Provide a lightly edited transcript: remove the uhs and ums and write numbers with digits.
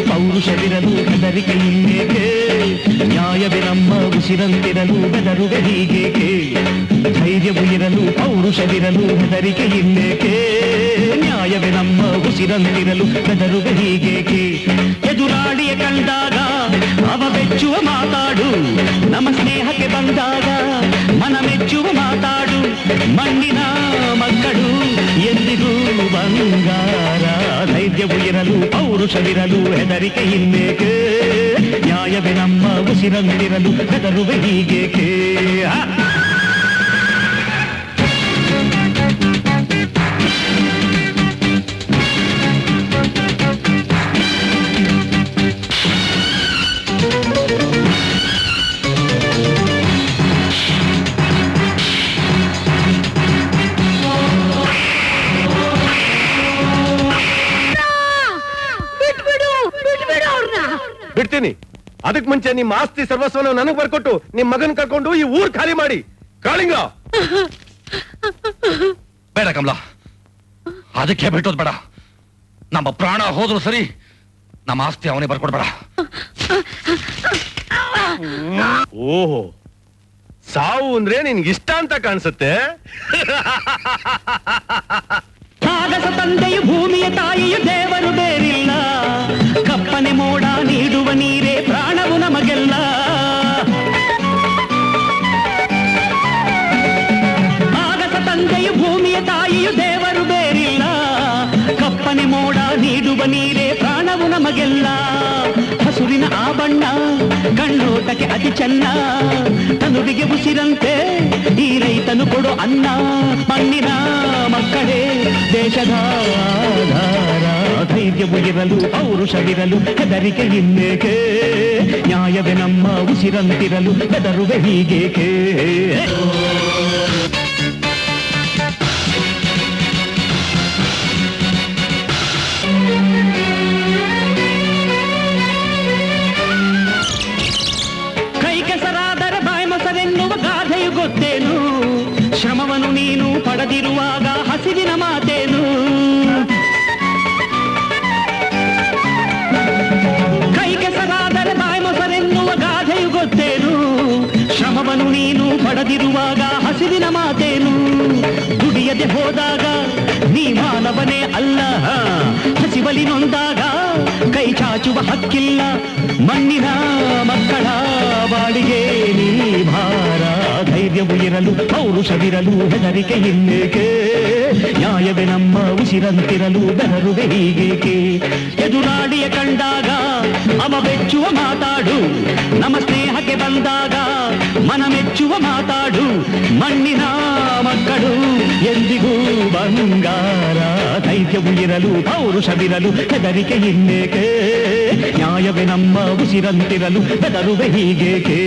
ಪೌರುಷವಿರಲು ಹೆದರಿಕೆ ಇನ್ನೇಕೆ ನ್ಯಾಯವೇ ನಮ್ಮ ಉಸಿರಂತಿರಲು ಬೆದರುವೆ ಹೀಗೇಕೆ ಧೈರ್ಯವು ಇರಲು ಪೌರುಷವಿರಲು ಹೆದರಿಕೆ ಇನ್ನೇಕೆ ನ್ಯಾಯವೇ ನಮ್ಮ ಉಸಿರಂತಿರಲು ಬೆದರುವೆ ಹೀಗೇಕೆ ಎದುರಾಳಿಯ ಕಂಡಾಗ ಅವ ಬೆಚ್ಚುವ ಮಾತಾಡು ನಮ್ಮ ಸ್ನೇಹಕ್ಕೆ ಬಂದಾಗ ಮನ ಮೆಚ್ಚುವ ಮಾತಾಡು ಮಣ್ಣಿನ ಮಕ್ಕಳು ಎಂದಿಗೂ ಬಂಗಾರ ಧೈರ್ಯವು ಇರಲು ಪೌರುಷವಿರಲು ಹೆದರಿಕೆ ಇನ್ನೇಕೆ ನ್ಯಾಯವೇ ನಮ್ಮ ಉಸಿರಂತಿರಲು ಹೆದರುವೆ ಹೀಗೇಕೆ ಬಿಡ್ತೀನಿ. ಅದಕ್ ಮುಂಚೆ ನಿಮ್ಮ ಆಸ್ತಿ ಸರ್ವಸ್ವನ ನನಗ್ ಬರ್ಕೊಟ್ಟು ನಿಮ್ ಮಗನ್ ಕರ್ಕೊಂಡು ಈ ಊರ್ ಖಾಲಿ ಮಾಡಿ. ಕಾಳಿಂಗ ಬೇಡ ಕಮಲ, ಅದಕ್ಕೆ ಬಿಟ್ಟೋದ್ ಬೇಡ. ನಮ್ಮ ಪ್ರಾಣ ಹೋದ್ರು ಸರಿ, ನಮ್ಮ ಆಸ್ತಿ ಅವನೇ ಬರ್ಕೊಡ್ಬೇಡ. ಓಹೋ, ಸಾವು ಅಂದ್ರೆ ನಿನ್ಗೆ ಇಷ್ಟ ಅಂತ ಕಾಣಿಸುತ್ತೆ. ಆಗಸ ತಂದೆಯು ಭೂಮಿಯ ತಾಯಿಯು ದೇವರು ಬೇರಿಲ್ಲ, ಕಪ್ಪನೆ ಮೋಡ ನೀಡುವ ನೀರೇ ಪ್ರಾಣವು ನಮಗೆಲ್ಲ. ಆಗಸ ತಂದೆಯು ಭೂಮಿಯ ತಾಯಿಯು ದೇವರು ಬೇರಿಲ್ಲ, ಕಪ್ಪನೆ ಮೋಡ ನೀಡುವ ನೀರೇ ಪ್ರಾಣವು ನಮಗೆಲ್ಲ. ಹಸುರಿನ ಆ ಬಣ್ಣ ಕಣ್ಣೋಟಕ್ಕೆ ಅತಿ ಚೆನ್ನ, ತನುವಿಗೆ ಉಸಿರಂತೆ ಈ ರೈತನು ಕೊಡೋ ಅನ್ನ. ಮಣ್ಣಿನ ಮಕ್ಕಳೇ ದೇಶದ ಆಧಾರ, ಧೈರ್ಯವು ಇರಲು ಪೌರುಷವಿರಲು ಹೆದರಿಕೆ ಇನ್ನೇಕೆ ನ್ಯಾಯವೇ ನಮ್ಮ ಉಸಿರಂತಿರಲು ಹೆದರುವೆ ಹೀಗೇಕೆ. ಕೈ ಕೆಸರಾದರೆ ಬಾಯಿ ಮೊಸರೆನ್ನುವ ಗಾದೆಯು ಗೊತ್ತೇನು, ಶ್ರಮವನ್ನು ನೀನು ಪಡೆದಿರುವಾಗ ಹಸಿವಿನ ಮಾತೇನು. ಕೈ ಕೆಸರಾದರೆ ಬಾಯಿ ಮೊಸರೆನ್ನುವ ಗಾದೆಯು ಗೊತ್ತೇನು, ಶ್ರಮವನ್ನು ನೀನು ಪಡೆದಿರುವಾಗ ಹಸಿವಿನ ಮಾತೇನು. ದುಡಿಯದೆ ಹೋದಾಗ ನೀ ಮಾನವನೇ ಅಲ್ಲ, ಹಸಿವಲಿ ನೊಂದಾಗ ಕೈ ಚಾಚುವ ಹಕ್ಕಿಲ್ಲ. ಮಣ್ಣಿನ ಮಕ್ಕಳ ಬಾಳಿಗೆ ನೀ ಭಾರ, ಧೈರ್ಯವು ಇರಲು ಪೌರುಷವಿರಲು ಹೆದರಿಕೆ ಇನ್ನೇಕೆ ನ್ಯಾಯವೇ ನಮ್ಮ ಉಸಿರಂತಿರಲು ಬೆದರುವೆ ಹೀಗೇಕೆ. ಎದುರಾಳಿಯ ಕಂಡಾಗ ಅವ ಬೆಚ್ಚುವ ಮಾತಾಡು, ನಮ್ಮ ಸ್ನೇಹಕ್ಕೆ ಬಂದಾಗ ಮನ ಮೆಚ್ಚುವ ಮಾತಾಡು. ಮಣ್ಣಿನ ಮಕ್ಕಳು ಎಂದಿಗೂ ಬಂಗಾರ, ಧೈರ್ಯವು ಇರಲು ಪೌರುಷವಿರಲು ಹೆದರಿಕೆ ಇನ್ನೇಕೆ ನ್ಯಾಯವೇ ನಮ್ಮ ಉಸಿರಂತಿರಲು ಬೆದರುವೆ ಹೀಗೇಕೆ.